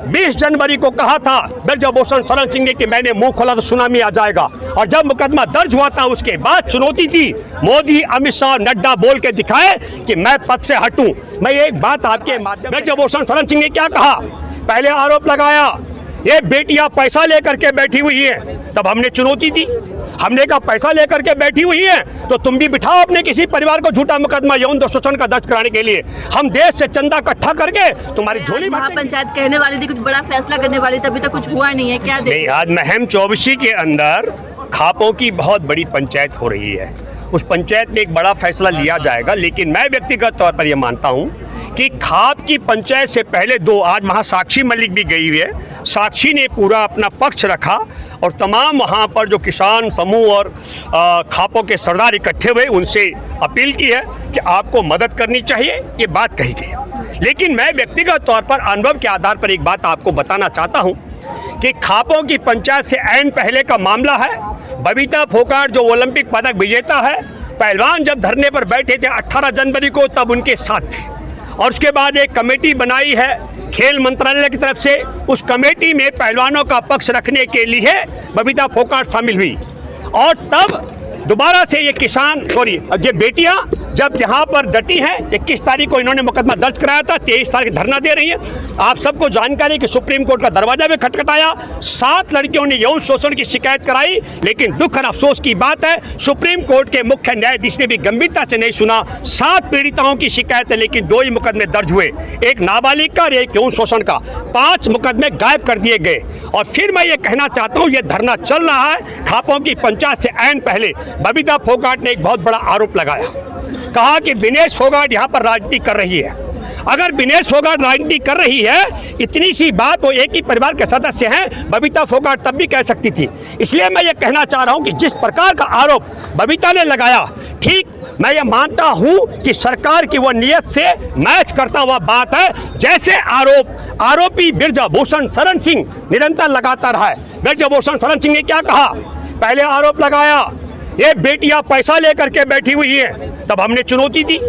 20 जनवरी को कहा था ब्रजभूषण शरण सिंह ने कि मैंने मुंह खोला तो सुनामी आ जाएगा, और जब मुकदमा दर्ज हुआ था उसके बाद चुनौती थी। मोदी, अमित शाह, नड्डा बोल के दिखाए कि मैं पद से हटूं। मैं एक बात आपके माध्यम, ब्रजभूषण शरण सिंह ने क्या कहा? पहले आरोप लगाया ये बेटियां पैसा लेकर के बैठी हुई है, तब हमने चुनौती दी, हमने कहा पैसा लेकर के बैठी हुई है तो तुम भी बिठाओ अपने किसी परिवार को झूठा मुकदमा यौन शोषण का दर्ज कराने के लिए। हम देश से चंदा इकट्ठा करके तुम्हारी झोली में। पंचायत कहने वाली थी कुछ बड़ा फैसला करने वाली, तभी तक कुछ हुआ नहीं है, क्या नहीं? आज महम 24 के अंदर खापों की बहुत बड़ी पंचायत हो रही है, उस पंचायत में एक बड़ा फैसला लिया जाएगा। लेकिन मैं व्यक्तिगत तौर पर यह मानता हूं कि खाप की पंचायत से पहले आज वहाँ साक्षी मलिक भी गई हुई है। साक्षी ने पूरा अपना पक्ष रखा और तमाम वहाँ पर जो किसान समूह और खापों के सरदार इकट्ठे हुए उनसे अपील की है कि आपको मदद करनी चाहिए, ये बात कही गई। लेकिन मैं व्यक्तिगत तौर पर अनुभव के आधार पर एक बात आपको बताना चाहता हूँ कि खापों की पंचायत से ऐन पहले का मामला है। बबीता फोगाट जो ओलंपिक पदक विजेता है, पहलवान जब धरने पर बैठे थे 18 जनवरी को तब उनके साथ थे, और उसके बाद एक कमेटी बनाई है खेल मंत्रालय की तरफ से। उस कमेटी में पहलवानों का पक्ष रखने के लिए बबीता फोगाट शामिल हुई, और तब दोबारा से ये ये बेटियां जब यहाँ पर डटी हैं, 21 तारीख को इन्होंने मुकदमा दर्ज कराया था, 23 तारीख धरना दे रही हैं। आप सबको जानकारी कि सुप्रीम कोर्ट का दरवाजा भी खटखटाया, 7 लड़कियों ने यौन शोषण की शिकायत कराई। लेकिन दुख और अफसोस की बात है सुप्रीम कोर्ट के मुख्य न्यायाधीश ने भी गंभीरता से नहीं सुना। 7 पीड़िताओं की शिकायत है, लेकिन 2 ही मुकदमे दर्ज हुए, एक नाबालिग का और एक यौन शोषण का। 5 मुकदमे गायब कर दिए गए। और फिर मैं ये कहना चाहता हूँ, ये धरना चल रहा है खापों की पंचायत से ऐन पहले। बबीता फोगाट ने एक बहुत बड़ा आरोप लगाया, कहा कि विनेश फोगाट यहाँ पर राजनीति कर रही है। अगर विनेश फोगाट राजनीति कर रही है, इतनी सी बात, वो एक ही परिवार के सदस्य हैं, बबीता फोगाट तब भी कह सकती थी। इसलिए मैं ये कहना चाह रहा हूँ कि जिस प्रकार का आरोप बबीता ने लगाया, ठीक मैं ये मानता हूँ कि सरकार की वो नियत से मैच करता हुआ बात है। जैसे आरोपी ब्रजभूषण शरण सिंह निरंतर लगाता रहा है। ब्रजभूषण शरण सिंह ने क्या कहा? पहले आरोप लगाया ये बेटियां पैसा लेकर के बैठी हुई है, तब हमने चुनौती दी,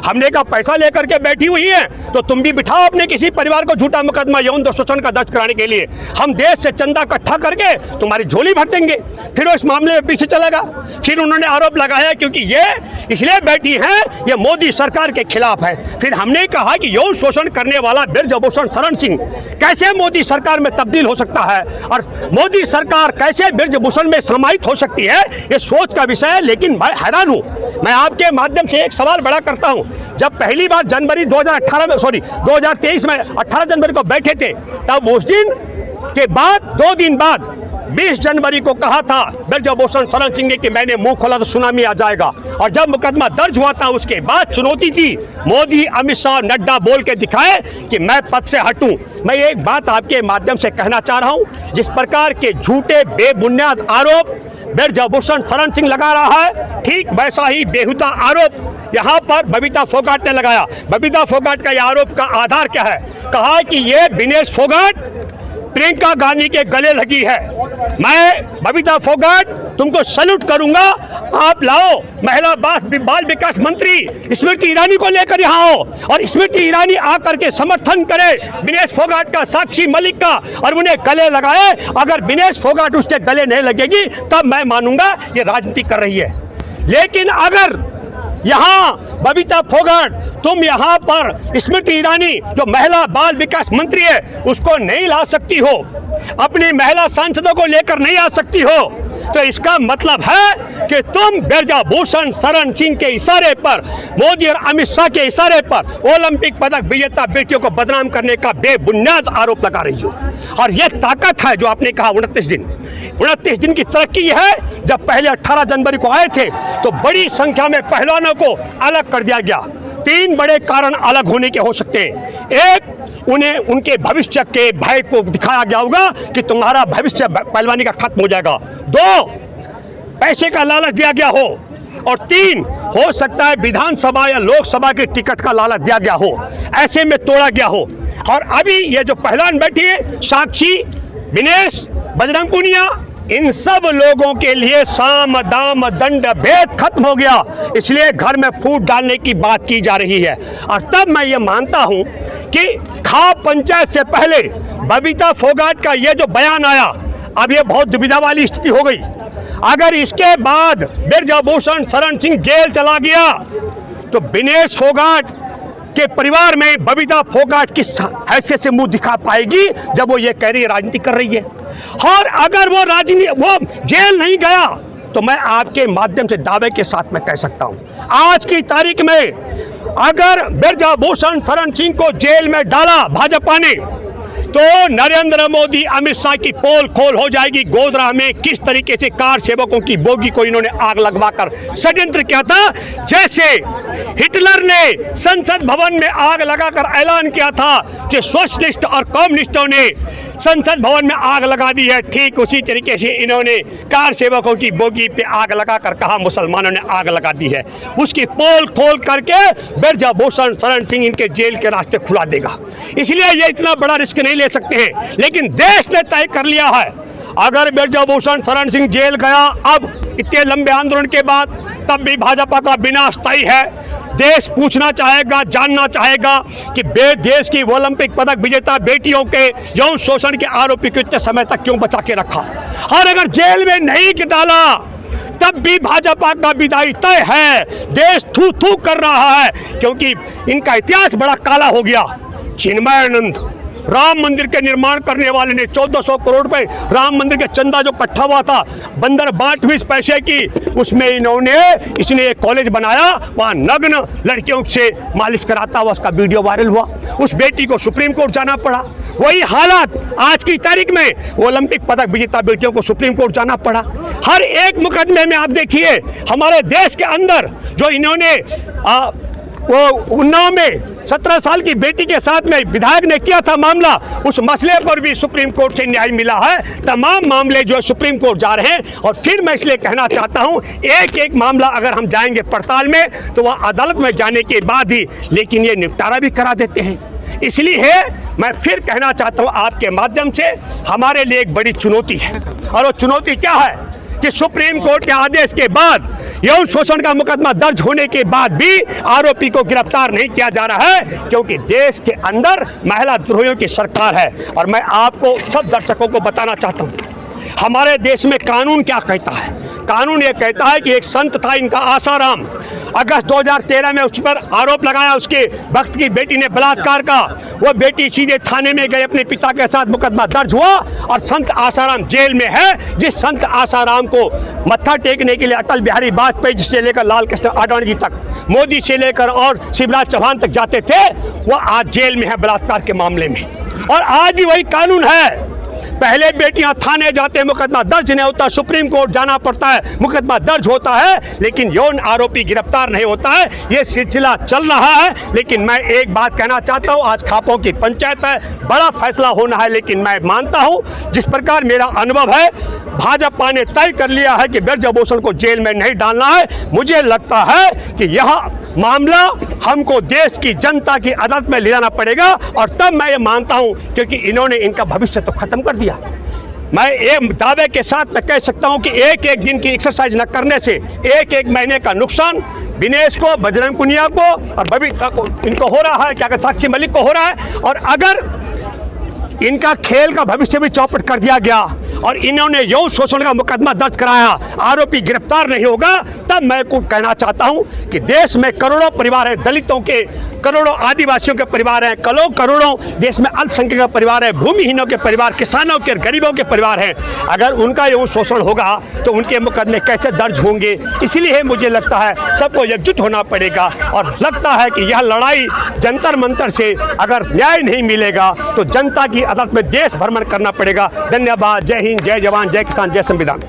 हमने कहा पैसा लेकर के बैठी हुई है तो तुम भी बिठाओ अपने किसी परिवार को झूठा मुकदमा यौन शोषण का दर्ज कराने के लिए। हम देश से चंदा इकट्ठा करके तुम्हारी झोली भर देंगे। फिर वो इस मामले में पीछे चला गया। फिर उन्होंने आरोप लगाया क्योंकि ये इसलिए बैठी हैं, ये मोदी सरकार के खिलाफ है। फिर हमने कहा कि यौन शोषण करने वाला ब्रजभूषण शरण सिंह कैसे मोदी सरकार में तब्दील हो सकता है, और मोदी सरकार कैसे ब्रजभूषण में समाहित हो सकती है, ये सोच का विषय है। लेकिन मैं हैरान हूँ। मैं आपके माध्यम से एक सवाल बड़ा करता हूँ। जब पहली बार 2023 में 18 जनवरी को बैठे थे, तब उस दिन के बाद 2 दिन बाद 20 जनवरी को कहा था ब्रजभूषण शरण सिंह ने कि मैंने मुंह खोला तो सुनामी आ जाएगा, और जब मुकदमा दर्ज हुआ था उसके बाद चुनौती थी। मोदी, अमित शाह, नड्डा बोल के दिखाए कि मैं पद से हटूं। मैं एक बात आपके माध्यम से कहना चाह रहा हूं, जिस प्रकार के झूठे बेबुनियाद आरोप ब्रजभूषण शरण सिंह लगा रहा है, ठीक वैसा ही बेहुदा आरोप यहाँ पर बबीता फोगाट ने लगाया। बबीता फोगाट का यह आरोप का आधार क्या है? कहा कि ये विनेश फोगाट प्रियंका गांधी के गले लगी है। मैं बबीता फोगाट तुमको सैल्यूट करूंगा। आप लाओ महिला बाल विकास मंत्री स्मृति ईरानी को लेकर यहाँ आओ, और स्मृति ईरानी आकर के समर्थन करे विनेश फोगाट का, साक्षी मलिक का, और उन्हें गले लगाए। अगर विनेश फोगाट उसके गले नहीं लगेगी तब मैं मानूंगा ये राजनीति कर रही है। लेकिन अगर यहाँ बबीता फोगाट तुम यहाँ पर स्मृति ईरानी जो महिला बाल विकास मंत्री है उसको नहीं ला सकती हो, अपनी महिला सांसदों को लेकर नहीं आ सकती हो, तो इसका मतलब है कि तुम ब्रजभूषण शरण सिंह के इशारे पर, मोदी और अमित शाह के इशारे पर ओलंपिक पदक विजेता बेटियों को बदनाम करने का बेबुनियाद आरोप लगा रही हो। और यह ताकत है जो आपने कहा 29 दिन की तरक्की है। जब पहले 18 जनवरी को आए थे तो बड़ी संख्या में पहलवानों को अलग कर दिया गया। 3 बड़े कारण अलग होने के हो सकते हैं। एक, उन्हें उनके भविष्य के भय को दिखाया गया होगा कि तुम्हारा भविष्य पहलवानी का खत्म हो जाएगा। 2, पैसे का लालच दिया गया हो, और 3, हो सकता है विधानसभा या लोकसभा के टिकट का लालच दिया गया हो, ऐसे में तोड़ा गया हो। और अभी ये जो पहलवान बैठी है, साक्षी, विनेश, बजरंग पुनिया, इन सब लोगों के लिए साम दाम दंड भेद खत्म हो गया, इसलिए घर में फूट डालने की बात की जा रही है। और तब मैं ये मानता हूं कि खाप पंचायत से पहले बबीता फोगाट का ये जो बयान आया, अब ये बहुत दुविधा वाली स्थिति हो गई। अगर इसके बाद बिरजाभूषण शरण सिंह जेल चला गया तो विनेश फोगाट के परिवार में बबीता फोगाट किस हैसियत से मुंह दिखा पाएगी जब वो ये कह रही है राजनीति कर रही है। और अगर वो जेल नहीं गया तो मैं आपके माध्यम से दावे के साथ मैं कह सकता हूं, आज की तारीख में अगर बिरजाभूषण शरण सिंह को जेल में डाला भाजपा ने तो नरेंद्र मोदी अमित शाह की पोल खोल हो जाएगी। गोधरा में किस तरीके से कार सेवकों की बोगी को इन्होंने आग लगवाकर षड्यंत्र किया था, जैसे हिटलर ने संसद भवन में आग लगाकर ऐलान किया था कि सोशलिस्ट और कम्युनिस्टों ने संसद भवन में आग लगा दी है, ठीक उसी तरीके से इन्होंने कार सेवकों की बोगी पे आग लगाकर कहा मुसलमानों ने आग लगा दी है। उसकी पोल खोल करके बिरजाभूषण शरण सिंह इनके जेल के रास्ते खुला देगा। इसलिए ये इतना बड़ा रिस्क नहीं ले सकते हैं, लेकिन देश ने तय कर लिया है अगर बिरजाभूषण शरण सिंह जेल गया अब इतने लंबे आंदोलन के बाद, तब भी भाजपा का विनाश तय है। देश पूछना चाहेगा, जानना चाहेगा कि देश की ओलंपिक पदक विजेता बेटियों के यौन शोषण के आरोपी को इतने समय तक क्यों बचा के रखा, और अगर जेल में नहीं डाला तब भी भाजपा का विदाई तय है। देश थू थू कर रहा है क्योंकि इनका इतिहास बड़ा काला हो गया। चिन्मयानंद राम मंदिर के निर्माण करने वाले ने 1400 करोड़ रुपए राम मंदिर का चंदा जो इकट्ठा हुआ था, बंदर बांट हुई इस पैसे की, उसमें इसने एक कॉलेज बनाया, वहाँ नग्न लड़कियों से मालिश कराता हुआ उसका वीडियो वायरल हुआ। उस बेटी को सुप्रीम कोर्ट जाना पड़ा। वही हालात आज की तारीख में ओलंपिक पदक विजेता बेटियों को सुप्रीम कोर्ट जाना पड़ा। हर एक मुकदमे में आप देखिए हमारे देश के अंदर जो इन्होंने वो उन्नाव में 17 साल की बेटी के साथ में विधायक ने किया था मामला, उस मसले पर भी सुप्रीम कोर्ट से न्याय मिला है। तमाम मामले जो है सुप्रीम कोर्ट जा रहे हैं। और फिर मैं इसलिए कहना चाहता हूं, एक एक मामला अगर हम जाएंगे पड़ताल में तो वह अदालत में जाने के बाद ही, लेकिन ये निपटारा भी करा देते हैं। इसलिए मैं फिर कहना चाहता हूं आपके माध्यम से, हमारे लिए एक बड़ी चुनौती है। और वो चुनौती क्या है कि सुप्रीम कोर्ट के आदेश के बाद यौन शोषण का मुकदमा दर्ज होने के बाद भी आरोपी को गिरफ्तार नहीं किया जा रहा है, क्योंकि देश के अंदर महिला द्रोहियों की सरकार है। और मैं आपको सब दर्शकों को बताना चाहता हूं हमारे देश में कानून क्या कहता है। कानून ये कहता है कि एक संत था इनका आसाराम, अगस्त 2013 में उस पर आरोप लगाया उसके भक्त की बेटी ने बलात्कार का। वो बेटी सीधे थाने में गई, अपने पिता के साथ मुकदमा दर्ज हुआ और संत आसाराम जेल में है। जिस संत आसाराम को मत्था टेकने के लिए अटल बिहारी वाजपेयी जी से लेकर लाल कृष्ण आडवाणी जी तक, मोदी से लेकर और शिवराज चौहान तक जाते थे, वो आज जेल में है बलात्कार के मामले में। और आज भी वही कानून है। पहले बेटियां थाने जाते हैं, मुकदमा दर्ज नहीं होता, सुप्रीम कोर्ट जाना पड़ता है, मुकदमा दर्ज होता है, लेकिन यौन आरोपी गिरफ्तार नहीं होता है। ये सिलसिला चल रहा है। लेकिन मैं एक बात कहना चाहता हूं, आज खापों की पंचायत है, बड़ा फैसला होना है। लेकिन मैं मानता हूं जिस प्रकार मेरा अनुभव है, भाजपा ने तय कर लिया है कि बिरजाभूषण को जेल में नहीं डालना है। मुझे लगता है कि यह मामला हमको देश की जनता की अदालत में ले जाना पड़ेगा। और तब मैं ये मानता हूं, क्योंकि इन्होंने इनका भविष्य तो खत्म कर दिया। मैं एक दावे के साथ मैं कह सकता हूं कि एक एक दिन की एक्सरसाइज न करने से एक एक महीने का नुकसान विनेश को, बजरंग पुनिया को और बबीता को इनको हो रहा है, क्या कहते साक्षी मलिक को हो रहा है। और अगर इनका खेल का भविष्य भी चौपट कर दिया गया और इन्होंने यौन शोषण का मुकदमा दर्ज कराया, आरोपी गिरफ्तार नहीं होगा, तब मैं को कहना चाहता हूं कि देश में करोड़ों परिवार हैं, दलितों के करोड़ों, आदिवासियों के परिवार हैं, करोड़ों देश में अल्पसंख्यक का परिवार है, भूमिहीनों के परिवार, किसानों के, गरीबों के परिवार हैं। अगर उनका यौन शोषण होगा तो उनके मुकदमे कैसे दर्ज होंगे। इसलिए मुझे लगता है सबको एकजुट होना पड़ेगा। और लगता है कि यह लड़ाई जंतर मंतर से अगर न्याय नहीं मिलेगा तो जनता की अदालत में देश भ्रमण करना पड़ेगा। धन्यवाद। जय हिंद, जय जवान, जय किसान, जय संविधान।